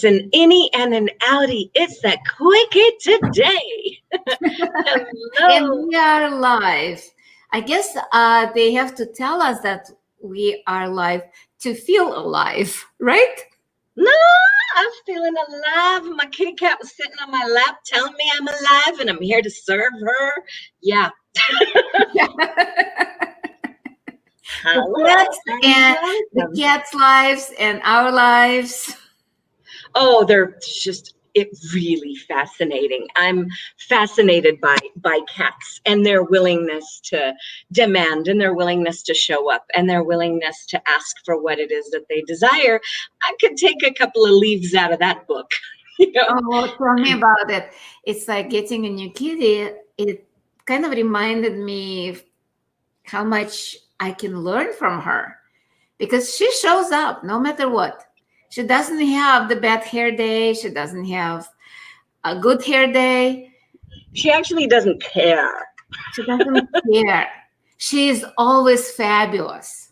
an innie and an outie. It's the quickie today. And Hello. we are live. I guess they have to tell us that we are live to feel alive, right? No, I'm feeling alive. My kitty cat was sitting on my lap telling me I'm alive and I'm here to serve her. Yeah. The cats' lives and our lives. Oh, they're just really fascinating. I'm fascinated by cats and their willingness to demand and their willingness to show up and their willingness to ask for what it is that they desire. I could take a couple of leaves out of that book. You know? Oh, tell me about it. It's like getting a new kitty. It kind of reminded me of how much I can learn from her, because she shows up no matter what. She doesn't have the bad hair day. She doesn't have a good hair day. She actually doesn't care. She doesn't care. She is always fabulous.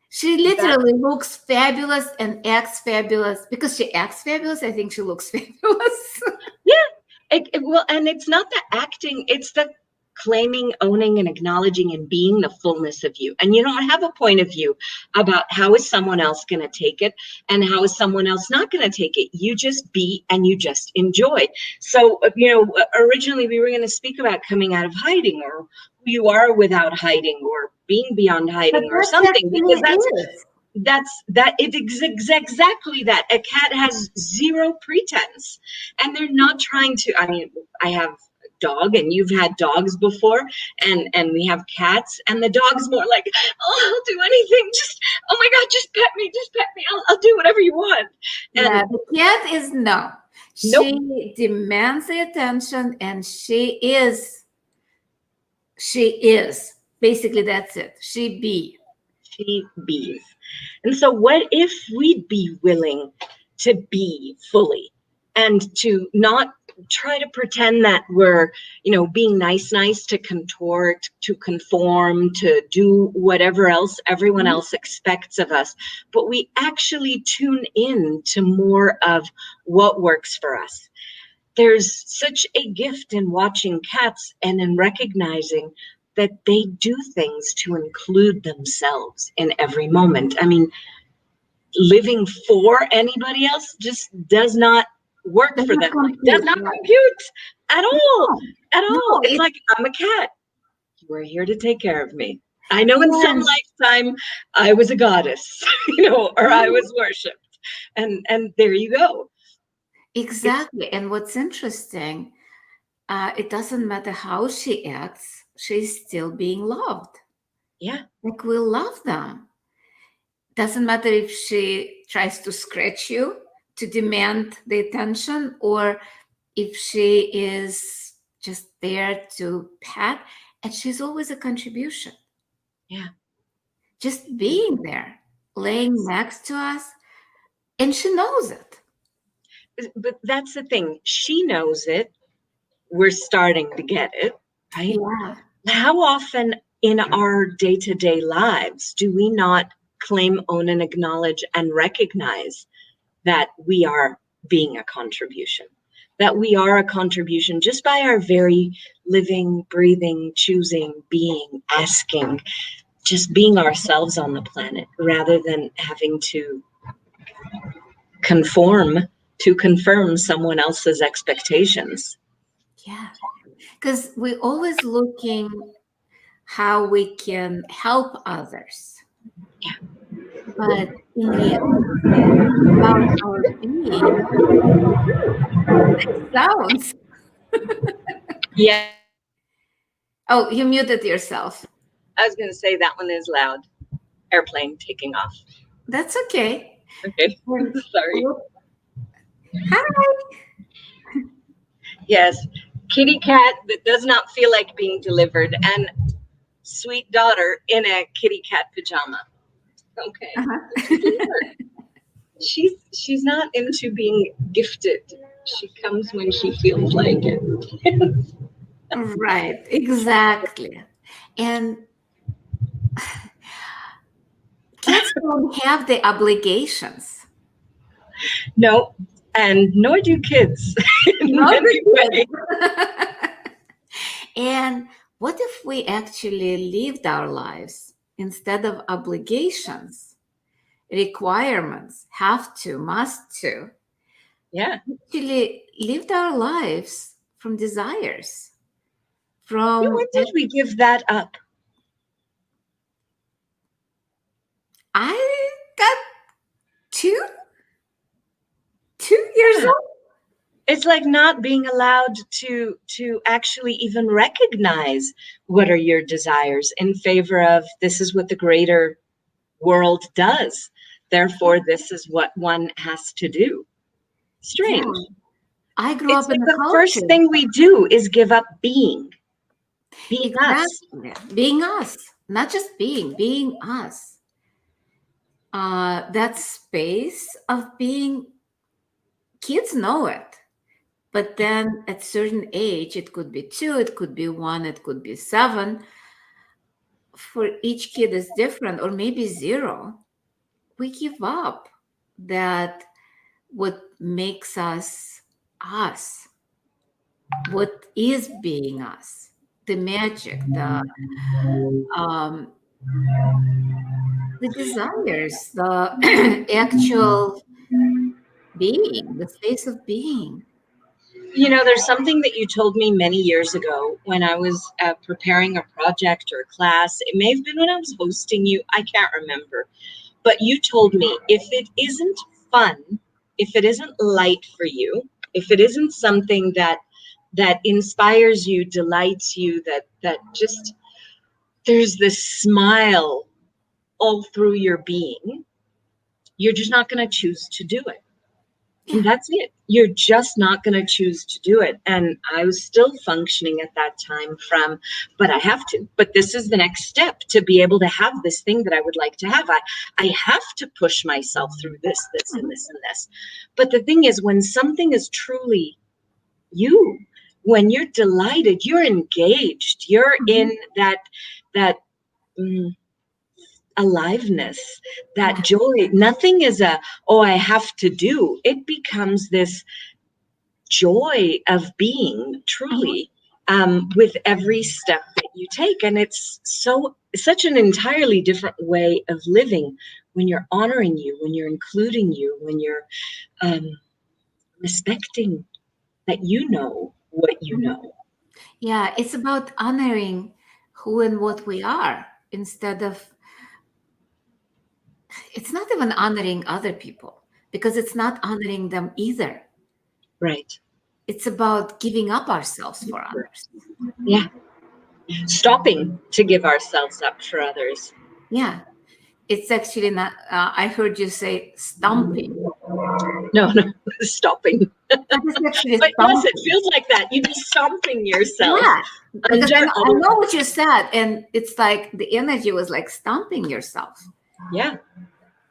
She literally looks fabulous and acts fabulous. Because she acts fabulous, I think she looks fabulous. Yeah. Well, and it's not the acting, it's the claiming, owning, and acknowledging and being the fullness of you. And you don't have a point of view about how is someone else going to take it and how is someone else not going to take it. You just be and you just enjoy. So, originally we were going to speak about coming out of hiding, or who you are without hiding, or being beyond hiding, or something, because it's exactly that. A cat has zero pretense, and they're not trying to. I mean, I have dog and you've had dogs before, and we have cats, and the dog's more like, oh, I'll do anything, just, oh my God, just pet me, I'll do whatever you want. And the cat is no. Nope. She demands the attention, and she is basically, that's it. She bees. And so what if we'd be willing to be fully, and to not try to pretend that we're, being nice to contort, to conform, to do whatever else everyone else expects of us, but we actually tune in to more of what works for us. There's such a gift in watching cats and in recognizing that they do things to include themselves in every moment. I mean, living for anybody else just does not work for them. It does not compute at all. It's like, I'm a cat. You are here to take care of me. I know in some lifetime I was a goddess, or I was worshipped. And there you go. Exactly. And what's interesting, it doesn't matter how she acts, she's still being loved. Yeah. Like, we love them. Doesn't matter if she tries to scratch you to demand the attention, or if she is just there to pet, and she's always a contribution. Yeah. Just being there, laying next to us, and she knows it. But that's the thing. She knows it. We're starting to get it, right? Yeah. How often in our day-to-day lives do we not claim, own, and acknowledge and recognize that we are being a contribution, that we are a contribution just by our very living, breathing, choosing, being, asking, just being ourselves on the planet, rather than having to conform to confirm someone else's expectations. Yeah, because we're always looking how we can help others. Yeah. But in the about our being, sounds. Yeah. Oh, you muted yourself. I was going to say that one is loud. Airplane taking off. That's okay. Okay. Sorry. Hi. Yes. Kitty cat that does not feel like being delivered, and sweet daughter in a kitty cat pajama. Okay. She's not into being gifted. She comes when she feels like it. Right, exactly. And kids don't have the obligations. No, and nor do kids in Not many ways. And what if we actually lived our lives instead of obligations, requirements, have to, must to, Yeah. actually lived our lives from desires, Yeah, when from did we give that up? I got two 2 years Yeah. old. It's like not being allowed to actually even recognize what are your desires in favor of this is what the greater world does. Therefore, this is what one has to do. Yeah, Strange. I grew It's up in like a the first culture. thing we do is give up being us. Exactly. Being us, not just being us. That space of being, kids know it. But then at certain age, it could be 2, it could be 1, it could be 7. For each kid is different, or maybe 0. We give up that what makes us, what is being us, the magic, um, the desires, the actual being, the space of being. You know, there's something that you told me many years ago when I was preparing a project or a class. It may have been when I was hosting you. I can't remember. But you told me if it isn't fun, if it isn't light for you, if it isn't something that inspires you, delights you, that just there's this smile all through your being, you're just not going to choose to do it. And Yeah. that's it. You're just not going to choose to do it. And I was still functioning at that time from, but I have to. But this is the next step to be able to have this thing that I would like to have. I have to push myself through this, and this, and this. But the thing is, when something is truly you, when you're delighted, you're engaged, you're in that mm, aliveness, that joy. Nothing is oh, I have to do. It becomes this joy of being truly with every step that you take. And it's such an entirely different way of living when you're honoring you, when you're including you, when you're respecting that you know what you know. Yeah, it's about honoring who and what we are instead of, it's not even honoring other people because it's not honoring them either. Right. It's about giving up ourselves for others. Yeah. Stopping to give ourselves up for others. Yeah, it's actually not, I heard you say stomping. No, stopping. That is actually But yes, it stomping. feels like that. You'd be stomping yourself Yeah, because under I other. know what you said, and it's like the energy was like stomping yourself. Yeah,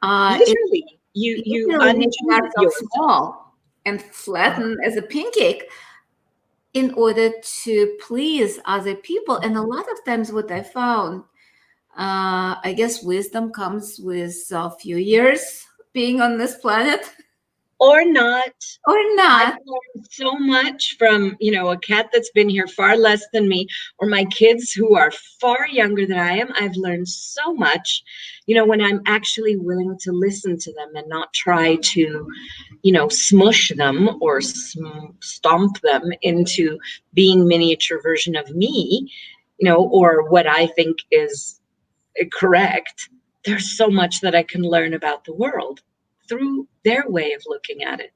It's literally, you literally making undo ourselves yourself. small and flatten as a pancake in order to please other people. And a lot of times, what I found, I guess wisdom comes with a few years being on this planet, Or not. or I've not. learned so much from, a cat that's been here far less than me, or my kids who are far younger than I am. I've learned so much, when I'm actually willing to listen to them and not try to, smush them or stomp them into being miniature version of me, or what I think is correct. There's so much that I can learn about the world through their way of looking at it.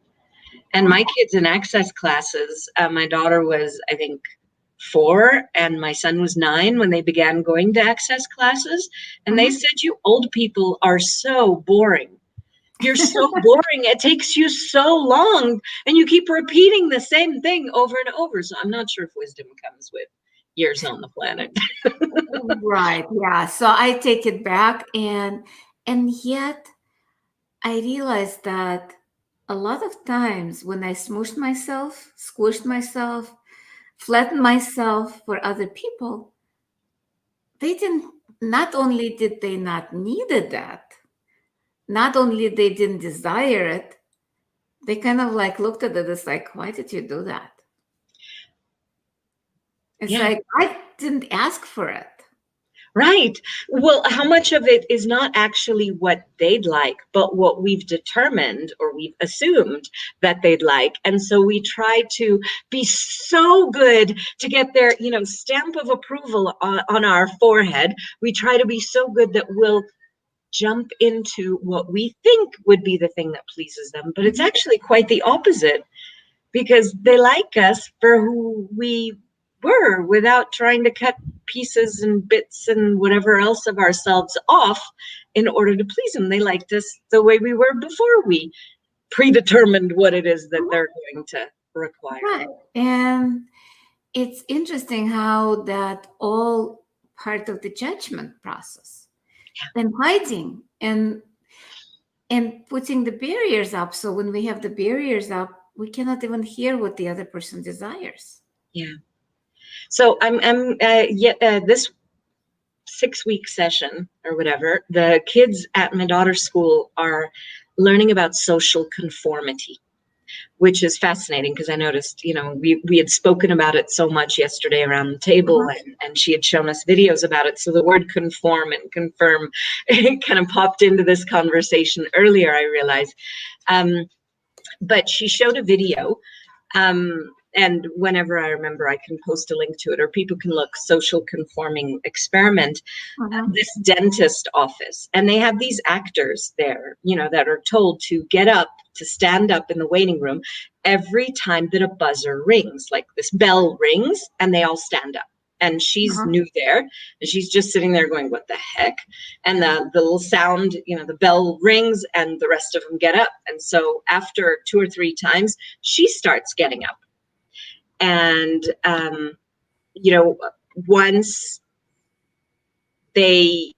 And my kids in access classes, my daughter was, I think, 4, and my son was 9 when they began going to access classes. And they said, "You old people are so boring. You're so boring. It takes you so long, and you keep repeating the same thing over and over." So I'm not sure if wisdom comes with years on the planet. Right. Yeah. So I take it back, and yet I realized that a lot of times when I smooshed myself, squished myself, flattened myself for other people, they didn't, not only did they not needed that, not only they didn't desire it, they kind of like looked at it as like, why did you do that? It's Yeah. like, I didn't ask for it. Right. Well, how much of it is not actually what they'd like, but what we've determined or we've assumed that they'd like. And so we try to be so good to get their, stamp of approval on our forehead. We try to be so good that we'll jump into what we think would be the thing that pleases them. But it's actually quite the opposite, because they like us for who we were without trying to cut pieces and bits and whatever else of ourselves off in order to please them. They liked us the way we were before we predetermined what it is that they're going to require. Right. And it's interesting how that all part of the judgment process, and hiding and putting the barriers up. So when we have the barriers up, we cannot even hear what the other person desires. Yeah. So this 6-week session or whatever, the kids at my daughter's school are learning about social conformity, which is fascinating because I noticed, we had spoken about it so much yesterday around the table, and she had shown us videos about it. So the word conform and confirm kind of popped into this conversation earlier, I realized. But she showed a video, and whenever I remember, I can post a link to it, or people can look, social conforming experiment, this dentist office. And they have these actors there, that are told to get up, to stand up in the waiting room every time that a buzzer rings, like this bell rings, and they all stand up. And she's new there, and she's just sitting there going, what the heck? And the little sound, the bell rings, and the rest of them get up. And so after 2 or 3 times, she starts getting up. And, once they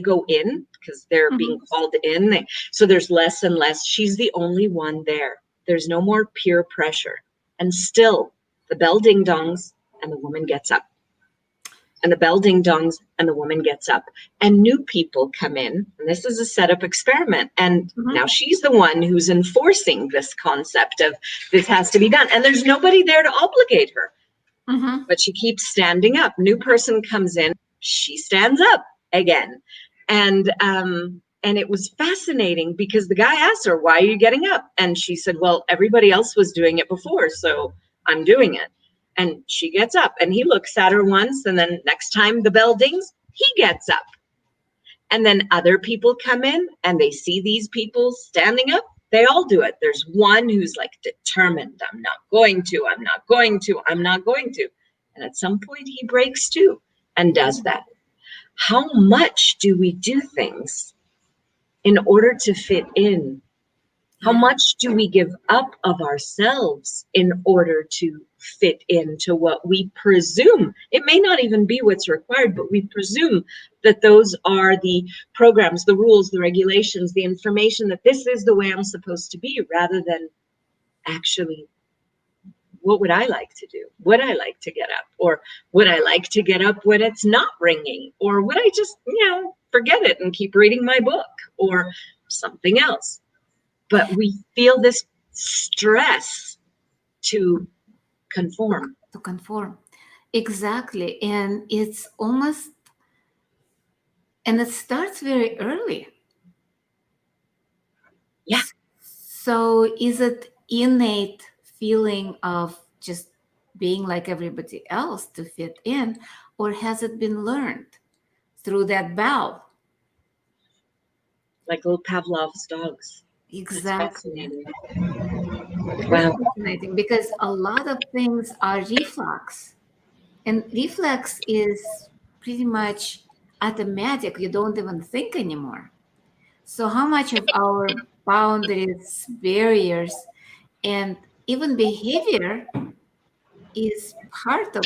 go in, because they're being called in, so there's less and less. She's the only one there. There's no more peer pressure. And still, the bell ding-dongs, and the woman gets up. And the bell ding-dongs, and the woman gets up. And new people come in, and this is a set-up experiment. And now she's the one who's enforcing this concept of this has to be done. And there's nobody there to obligate her. But she keeps standing up. New person comes in, she stands up again. And it was fascinating because the guy asked her, why are you getting up? And she said, well, everybody else was doing it before, so I'm doing it. And she gets up, and he looks at her once, and then next time the bell dings, he gets up. And then other people come in, and they see these people standing up. They all do it. There's one who's like determined, I'm not going to, I'm not going to, I'm not going to. And at some point he breaks too and does that. How much do we do things in order to fit in? How much do we give up of ourselves in order to fit into what we presume? It may not even be what's required, but we presume that those are the programs, the rules, the regulations, the information, that this is the way I'm supposed to be, rather than actually, what would I like to do? Would I like to get up? Or would I like to get up when it's not ringing? Or would I just, forget it and keep reading my book or something else? But we feel this stress to conform. To conform. Exactly. And it's almost, and it starts very early. Yeah. So is it innate feeling of just being like everybody else to fit in, or has it been learned through that bow? Like little Pavlov's dogs. Exactly. Wow. Fascinating, because a lot of things are reflex, and reflex is pretty much automatic. You don't even think anymore. So how much of our boundaries, barriers, and even behavior is part of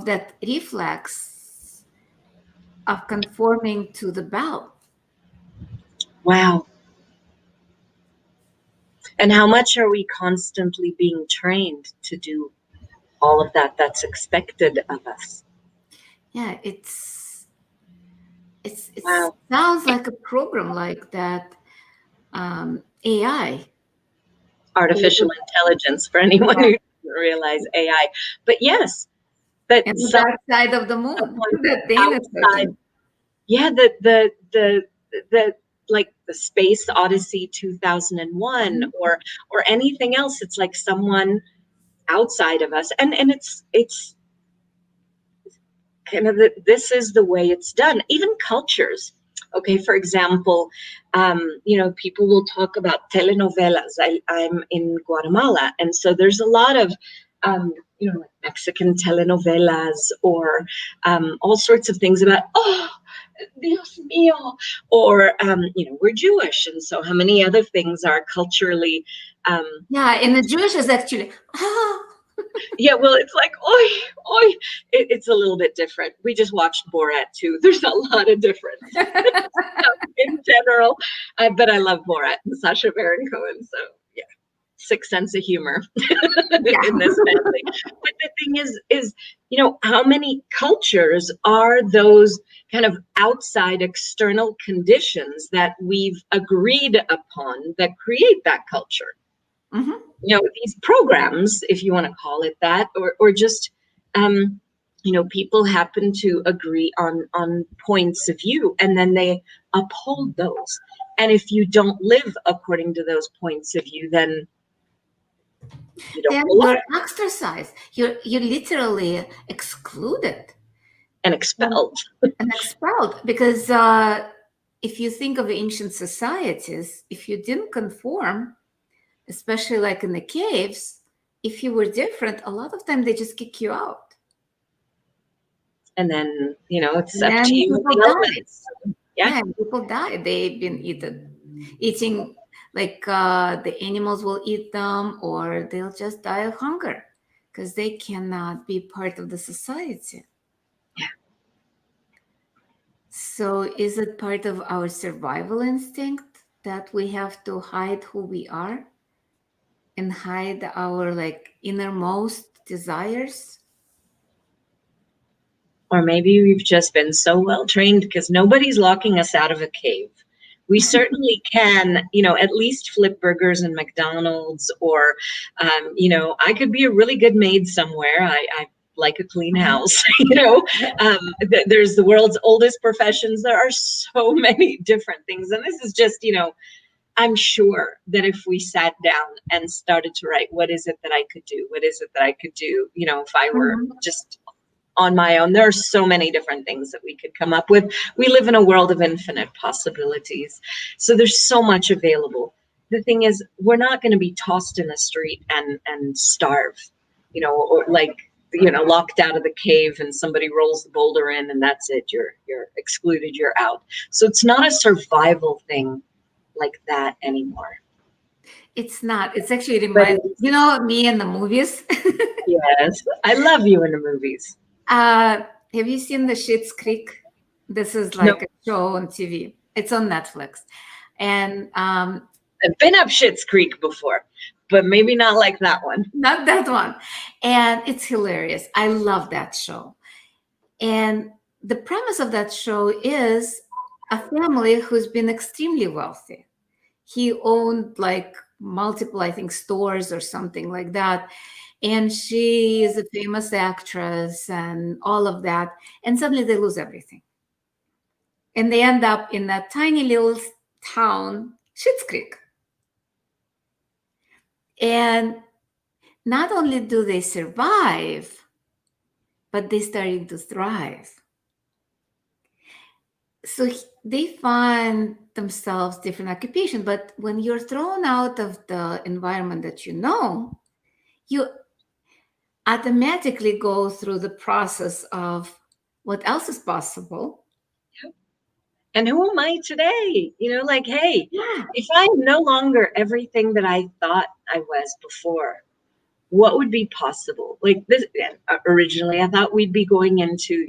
that reflex of conforming to the bow? Wow. And how much are we constantly being trained to do all of that that's expected of us? Yeah, it Wow. sounds like a program like that. AI. Artificial intelligence, for anyone who doesn't realize AI. But yes, that And the dark side of the moon that Dana's outside, yeah, the like the Space Odyssey 2001 or anything else. It's like someone outside of us, and it's kind of this is the way it's done. Even cultures. Okay, for example, people will talk about telenovelas. I'm in Guatemala, and so there's a lot of like Mexican telenovelas or all sorts of things about, oh, Dios mío, or we're Jewish, and so how many other things are culturally and the Jewish is actually yeah, well, it's like oi. It's a little bit different. We just watched Borat too. There's a lot of different in general, but I love Borat and Sacha Baron Cohen. So yeah, sixth sense of humor in this family. But the thing is, how many cultures are those kind of outside external conditions that we've agreed upon that create that culture? Mm-hmm. These programs, if you want to call it that, or just, people happen to agree on points of view, and then they uphold those. And if you don't live according to those points of view, then you don't belong. You're ostracized. You're literally excluded And expelled. And expelled because if you think of ancient societies, if you didn't conform, especially like in the caves, if you were different, a lot of time they just kick you out. And then, it's up to you. Yeah, people die. They've been eating like the animals will eat them, or they'll just die of hunger because they cannot be part of the society. Yeah. So is it part of our survival instinct that we have to hide who we are and hide our innermost desires? Or maybe we've just been so well trained because nobody's locking us out of a cave. We certainly can, at least flip burgers in McDonald's, or, I could be a really good maid somewhere. I like a clean house, there's the world's oldest professions. There are so many different things. And this is just, I'm sure that if we sat down and started to write, what is it that I could do? What is it that I could do? If I were just on my own, there are so many different things that we could come up with. We live in a world of infinite possibilities. So there's so much available. The thing is, we're not going to be tossed in the street and starve, or locked out of the cave and somebody rolls the boulder in and that's it. You're excluded, you're out. So it's not a survival thing like that anymore. It's not. It's actually reminds me in the movies. Yes, I love you in the movies. Have you seen the Schitt's Creek? This is like a show on TV. It's on Netflix. And I've been up Schitt's Creek before, but maybe not like that one. Not that one. And it's hilarious. I love that show. And the premise of that show is a family who's been extremely wealthy. He owned multiple, I think, stores or something like that. And she is a famous actress and all of that. And suddenly they lose everything. And they end up in that tiny little town, Schitt's Creek. And not only do they survive, but they're starting to thrive. So they find themselves different occupation. But when you're thrown out of the environment that you automatically go through the process of what else is possible. And who am I today? Hey, if I'm no longer everything that I thought I was before, what would be possible? Originally, I thought we'd be going into,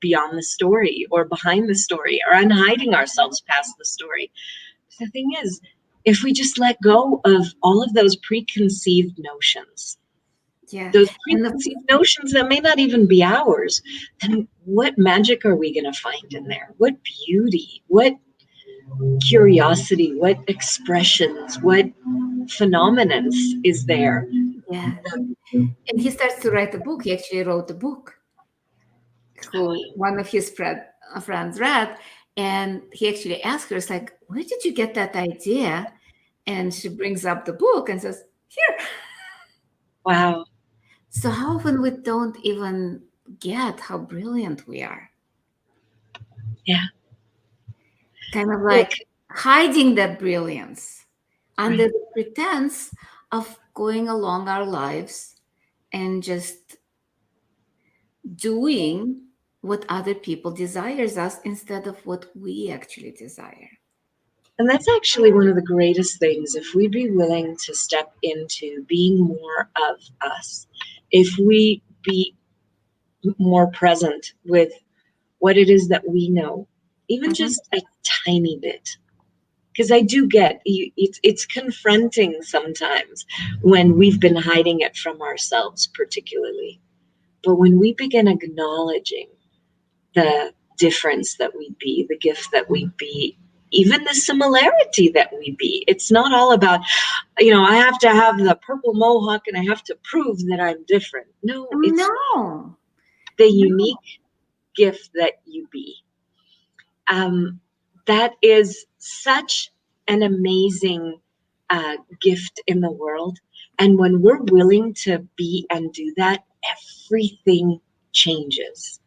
beyond the story or behind the story or unhiding ourselves past the story. The thing is, if we just let go of all of those preconceived notions, those preconceived notions that may not even be ours, then what magic are we going to find in there? What beauty? What curiosity, what expressions, what phenomenons is there. Yeah. And he starts to write a book. He actually wrote a book who one of his friends read. And he actually asked her, it's like, where did you get that idea? And she brings up the book and says, here. Wow. So how often we don't even get how brilliant we are. Yeah. Kind of like hiding that brilliance under the pretense of going along our lives and just doing what other people desires us instead of what we actually desire. And that's actually one of the greatest things. If we'd be willing to step into being more of us, if we be more present with what it is that we know, even just a tiny bit. Because I do get it's confronting sometimes when we've been hiding it from ourselves, particularly. But when we begin acknowledging the difference that we be, the gift that we be, even the similarity that we be. It's not all about, I have to have the purple mohawk and I have to prove that I'm different. No, it's the unique gift that you be. That is such an amazing gift in the world. And when we're willing to be and do that, everything changes.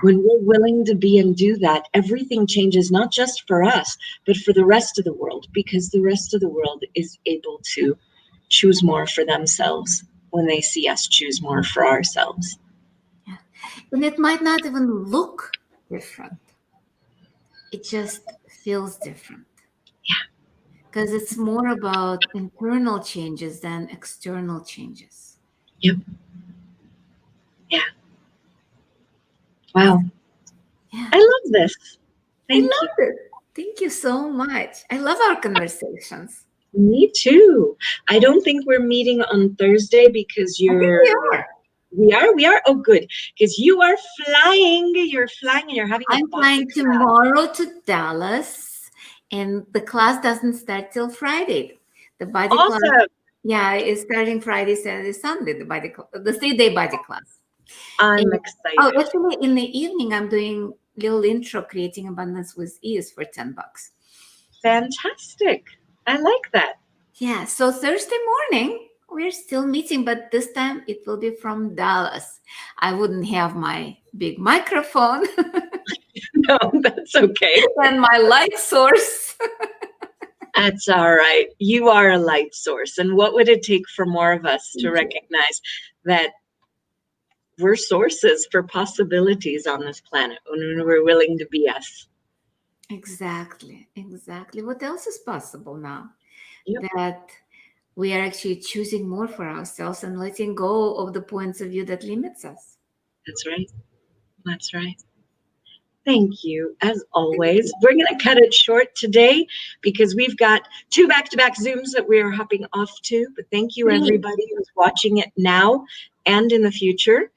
When we're willing to be and do that, everything changes, not just for us, but for the rest of the world, because the rest of the world is able to choose more for themselves when they see us choose more for ourselves. Yeah. And it might not even look different. It just feels different. Yeah. Because it's more about internal changes than external changes. Yep. Yeah. Wow. Yeah. I love this. Thank you. It. Thank you so much. I love our conversations. Me too. I don't think we're meeting on Thursday because you're. We are. Oh, good. Because you are flying. You're flying and you're having. I'm flying tomorrow to Dallas, and the class doesn't start till Friday. The body class. Yeah, it's starting Friday, Saturday, Sunday. The 3-day body class. I'm excited. Oh, actually, in the evening, I'm doing little intro, creating abundance with ease for $10. Fantastic. I like that. Yeah. So Thursday morning, we're still meeting, but this time it will be from Dallas. I wouldn't have my big microphone. No, that's okay. And my light source. That's all right. You are a light source. And what would it take for more of us to recognize that we're sources for possibilities on this planet when we're willing to be us? Exactly. What else is possible now? Yep. That we are actually choosing more for ourselves and letting go of the points of view that limits us. That's right. Thank you. As always, we're going to cut it short today because we've got 2 back-to-back Zooms that we are hopping off to. But thank you, everybody who's watching it now and in the future.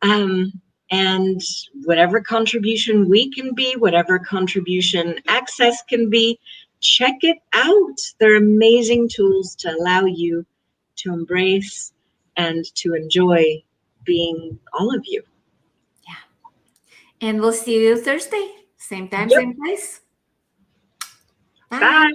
And whatever contribution we can be, whatever contribution Access can be, check it out. They're amazing tools to allow you to embrace and to enjoy being all of you. And we'll see you Thursday. Same time, same place. Bye.